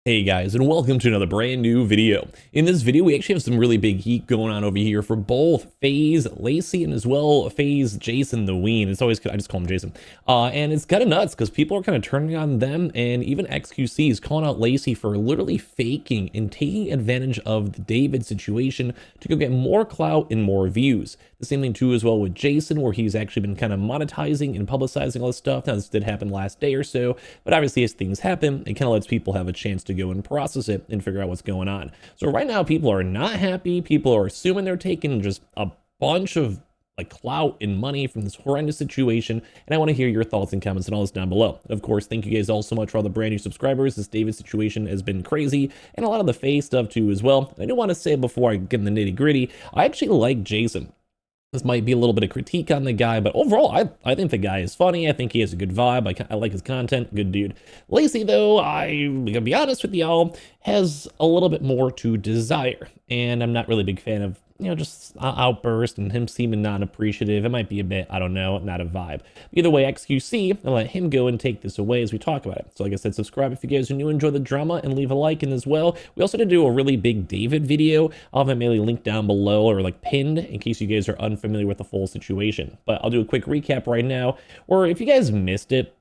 Hey guys, and welcome to another brand new video. In this video, we actually have some really big heat going on over here for both Faze Lacy and as well Faze Jason the Ween. It's always, I just call him Jason. And it's kind of nuts because people are kind of turning on them, and even XQC is calling out Lacy for literally faking and taking advantage of the David situation to go get more clout and more views. The same thing too as well with Jason, where he's actually been kind of monetizing and publicizing all this stuff. Now, this did happen last day or so, but obviously as things happen, it kind of lets people have a chance to go and process it and figure out what's going on. So right now, people are not happy. People are assuming they're taking just a bunch of like clout and money from this horrendous situation, and I want to hear your thoughts and comments and all this down below. Of course, thank you guys all so much for all the brand new subscribers. This David situation has been crazy, and a lot of the Faze stuff too as well. I do want to say before I get in the nitty gritty, I actually like Jason. This might be a little bit of critique on the guy, but overall, I think the guy is funny. I think he has a good vibe. I like his content. Good dude. Lacy, though, I'm gonna be honest with y'all, has a little bit more to desire. And I'm not really a big fan of, just outburst and him seeming non-appreciative. It might be a bit, I don't know, not a vibe. Either way, XQC, I'll let him go and take this away as we talk about it. So like I said, subscribe if you guys are new, enjoy the drama, and leave a like in as well. We also did do a really big David video. I'll have it maybe linked down below or like pinned in case you guys are unfamiliar with the full situation. But I'll do a quick recap right now, or if you guys missed it,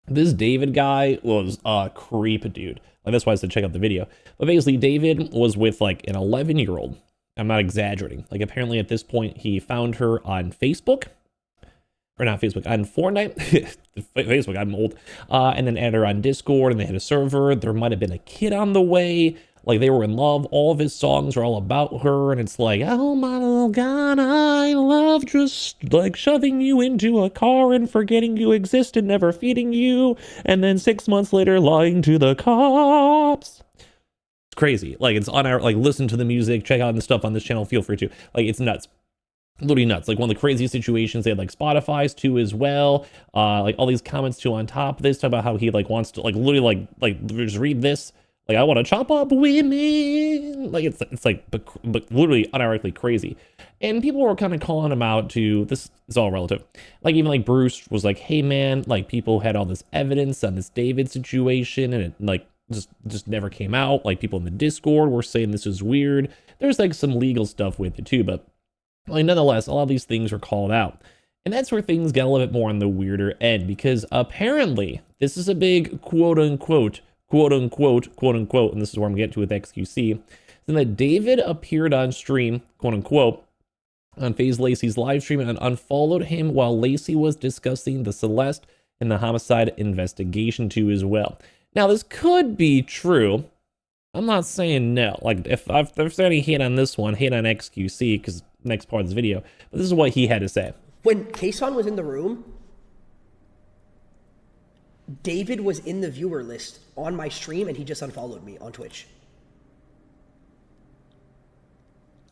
this David guy was a creep, dude. Like, that's why I said check out the video. But basically, David was with like an 11-year-old. I'm not exaggerating. Like, apparently at this point, he found her on Facebook. Or not Facebook, on Fortnite. Facebook, I'm old. And then added her on Discord, and they had a server. There might have been a kid on the way. Like, they were in love. All of his songs are all about her. And it's like, oh, my little God, I love just, like, shoving you into a car and forgetting you exist and never feeding you. And then 6 months later, lying to the cops. Crazy. Like, it's on our, like, listen to the music, check out the stuff on this channel, feel free to. Like, it's nuts. Literally nuts. Like, one of the craziest situations. They had like Spotify's too as well. Like, all these comments too on top of this, talk about how he like wants to like literally like just read this, like, I want to chop up women. Like, it's like but literally unironically crazy. And people were kind of calling him out to, this is all relative. Like, even like Bruce was like, hey man, like, people had all this evidence on this David situation, and it like just never came out. Like, people in the Discord were saying this is weird. There's like some legal stuff with it too, but like, nonetheless, a lot of these things are called out. And that's where things get a little bit more on the weirder end, because apparently this is a big quote unquote, and this is where I'm getting to with XQC, then that David appeared on stream, quote unquote, on Faze Lacy's live stream and unfollowed him while Lacy was discussing the Celeste and the homicide investigation too as well. Now, this could be true. I'm not saying no. Like, if there's any hate on this one, hate on XQC, because next part of this video, but this is what he had to say. When Kason was in the room, David was in the viewer list on my stream, and he just unfollowed me on Twitch.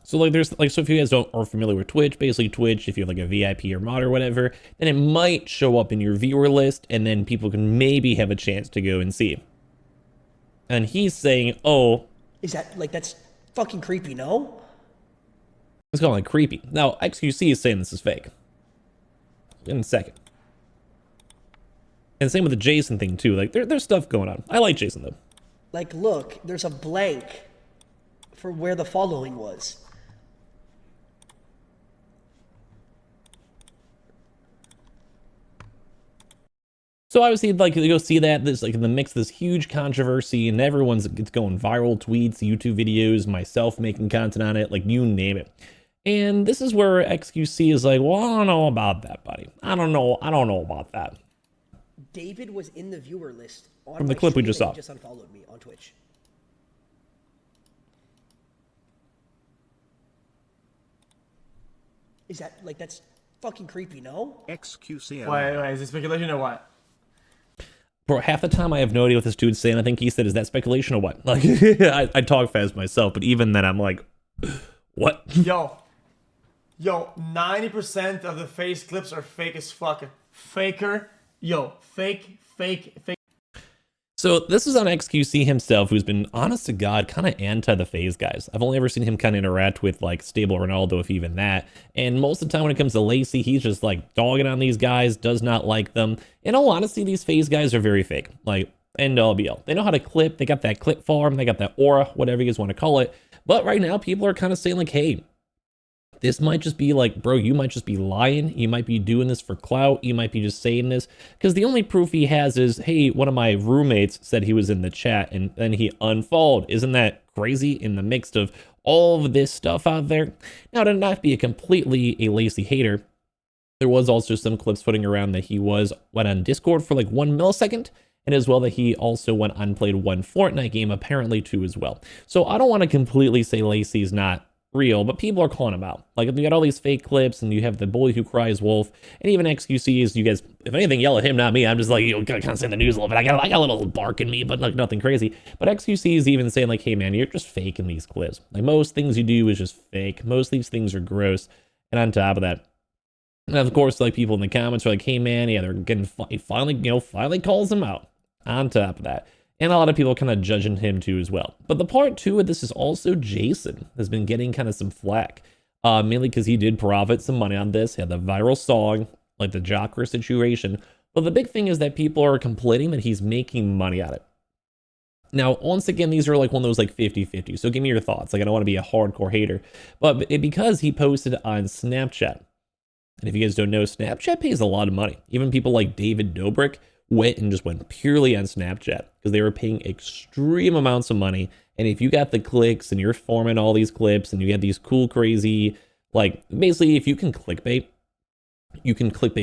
So like, there's like, so if you guys are familiar with Twitch, basically Twitch, if you have like a VIP or mod or whatever, then it might show up in your viewer list, and then people can maybe have a chance to go and see. And he's saying, oh, is that like, that's fucking creepy, no? it's kind of like creepy. Now, XQC is saying this is fake. In a second. And same with the Jason thing too. Like, there's stuff going on. I like Jason though. Like, look, there's a blank for where the following was. So obviously, like, you go see that, this like in the mix of this huge controversy, and it's going viral, tweets, YouTube videos, myself making content on it, like, you name it. And this is where XQC is like, well, I don't know about that, buddy. I don't know about that. David was in the viewer list on From the clip we just saw. He just unfollowed me on Twitch. Is that like, that's fucking creepy, no? XQC. Wait, is it speculation or what? Bro, half the time I have no idea what this dude's saying. I think he said, is that speculation or what? Like, I talk fast myself, but even then I'm like, what? Yo, 90% of the Faze clips are fake as fuck. Faker. Yo, fake. So this is on XQC himself, who's been, honest to God, kind of anti the Faze guys. I've only ever seen him kind of interact with like Stable Ronaldo, if even that. And most of the time when it comes to Lacy, he's just like dogging on these guys, does not like them. In all honesty, these Faze guys are very fake. Like, End all be all. They know how to clip. They got that clip farm. They got that aura, whatever you guys want to call it. But right now, people are kind of saying like, hey, this might just be like, bro, you might just be lying. You might be doing this for clout. You might be just saying this. Because the only proof he has is, hey, one of my roommates said he was in the chat and then he unfollowed. Isn't that crazy in the mix of all of this stuff out there? Now, to not be a completely a Lacy hater, there was also some clips floating around that he went on Discord for like 1 millisecond. And as well that he also went on played one Fortnite game apparently too as well. So I don't want to completely say Lacy's not real, but people are calling him out. Like if you got all these fake clips and you have the boy who cries wolf, and even XQC is, you guys, if anything, yell at him, not me. I'm just like, you know, kind of saying the news a little bit. I got a little bark in me, but like nothing crazy. But XQC is even saying like, hey man, you're just faking these clips. Like most things you do is just fake. Most of these things are gross. And on top of that, and of course, like people in the comments are like, hey man, yeah, they're getting, he finally calls him out. On top of that, and a lot of people kind of judging him too as well. But the part two of this is also Jason has been getting kind of some flack, mainly because he did profit some money on this. He had the viral song, like the Jocker situation. But the big thing is that people are complaining that he's making money on it. Now, once again, these are like one of those like 50-50. So give me your thoughts. Like I don't want to be a hardcore hater, but because he posted on Snapchat. And if you guys don't know, Snapchat pays a lot of money. Even people like David Dobrik went purely on Snapchat because they were paying extreme amounts of money. And if you got the clicks and you're forming all these clips and you get these cool, crazy, like basically if you can clickbait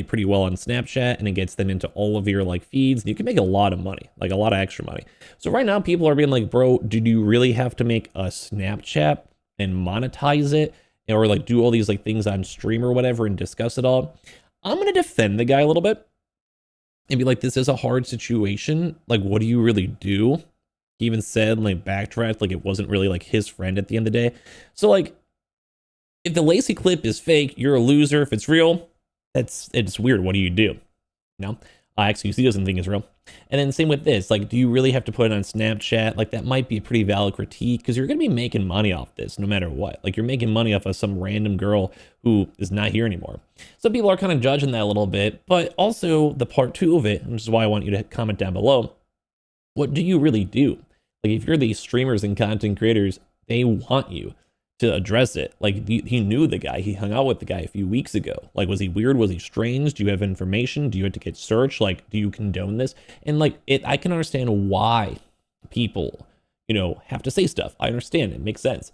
pretty well on Snapchat and it gets them into all of your like feeds, you can make a lot of money, like a lot of extra money. So right now people are being like, bro, did you really have to make a Snapchat and monetize it or like do all these like things on stream or whatever and discuss it all? I'm going to defend the guy a little bit and be like, this is a hard situation. Like, what do you really do? He even said, like, backtracked, like it wasn't really like his friend at the end of the day. So like, if the Lacy clip is fake, you're a loser. If it's real, it's weird. What do? You know, XQC doesn't think it's real. And then same with this, like, do you really have to put it on Snapchat? Like that might be a pretty valid critique because you're going to be making money off this no matter what. Like you're making money off of some random girl who is not here anymore. So people are kind of judging that a little bit, but also the part two of it, which is why I want you to comment down below. What do you really do? Like if you're these streamers and content creators, they want you to address it. Like he knew the guy, he hung out with the guy a few weeks ago. Like, was he weird? Was he strange? Do you have information? Do you have to get searched? Like, do you condone this? And like I can understand why people, you know, have to say stuff. I understand, it makes sense.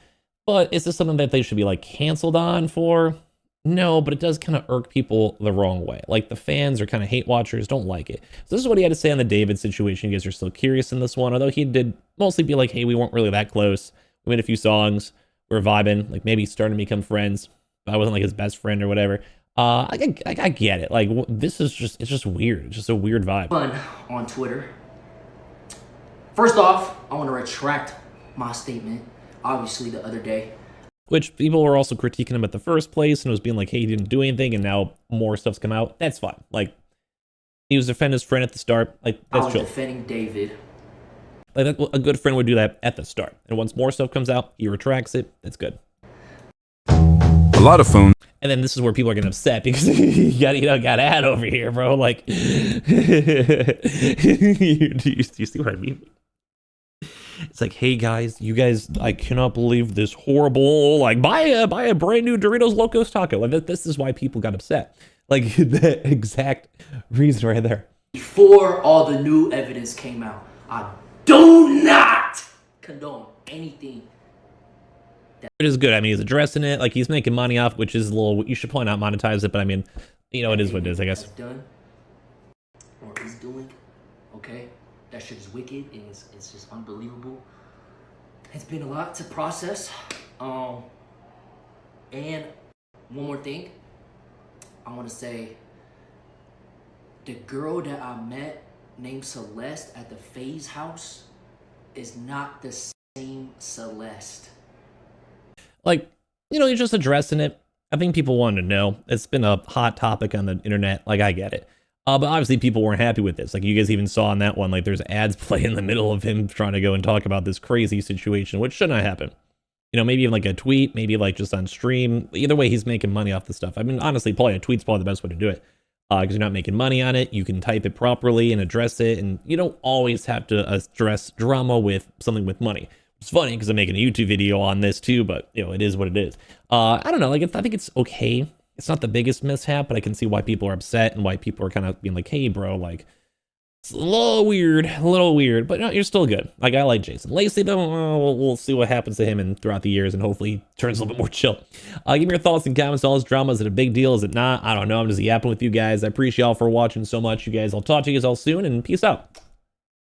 But is this something that they should be like canceled on for? No, but it does kind of irk people the wrong way. Like the fans are kind of hate watchers, don't like it. So this is what he had to say on the David situation. You guys are still curious in this one, although he did mostly be like, hey, we weren't really that close. We made a few songs. We're vibing, like maybe starting to become friends. But I wasn't like his best friend or whatever. I get it. Like this is just, it's just weird. It's just a weird vibe. Fun on Twitter. First off, I want to retract my statement, obviously the other day. Which people were also critiquing him at the first place and was being like, hey, he didn't do anything and now more stuff's come out. That's fine. Like he was defending his friend at the start. Like that's chill. I was defending David. Like a good friend would do that at the start. And once more stuff comes out, he retracts it. That's good. A lot of phone. And then this is where people are getting upset because you got ad over here, bro. Like, do you see what I mean? It's like, hey guys, you guys, I cannot believe this horrible, like buy a brand new Doritos Locos Taco. Like this is why people got upset. Like the exact reason right there. Before all the new evidence came out, I do not condone anything. It is good. I mean, he's addressing it. Like he's making money off, which is a little, you should probably not monetize it, but I mean, you know, it is what it is, I guess. Done or is doing, okay? That shit is wicked and it's just unbelievable. It's been a lot to process. And one more thing, I want to say, the girl that I met named Celeste at the Faze house is not the same Celeste. Like, you know, you're just addressing it. I think people wanted to know. It's been a hot topic on the internet. Like, I get it. But obviously people weren't happy with this. Like you guys even saw on that one, like there's ads play in the middle of him trying to go and talk about this crazy situation, which should not happen. You know, maybe even like a tweet, maybe like just on stream. Either way, he's making money off the stuff. I mean, honestly, probably a tweet's probably the best way to do it. because you're not making money on it. You can type it properly and address it, and you don't always have to address drama with something with money. It's funny because I'm making a YouTube video on this too, but you know, it is what it is. I don't know, like I think it's okay. It's not the biggest mishap, but I can see why people are upset and why people are kind of being like, hey bro, like it's a little weird, but no, you're still good. Like I like Jason Lacy though. We'll see what happens to him and throughout the years, and hopefully he turns a little bit more chill. Give me your thoughts and comments. All this drama, is it a big deal? Is it not? I don't know. I'm just yapping with you guys. I appreciate y'all for watching so much, you guys. I'll talk to you guys all soon, and peace out.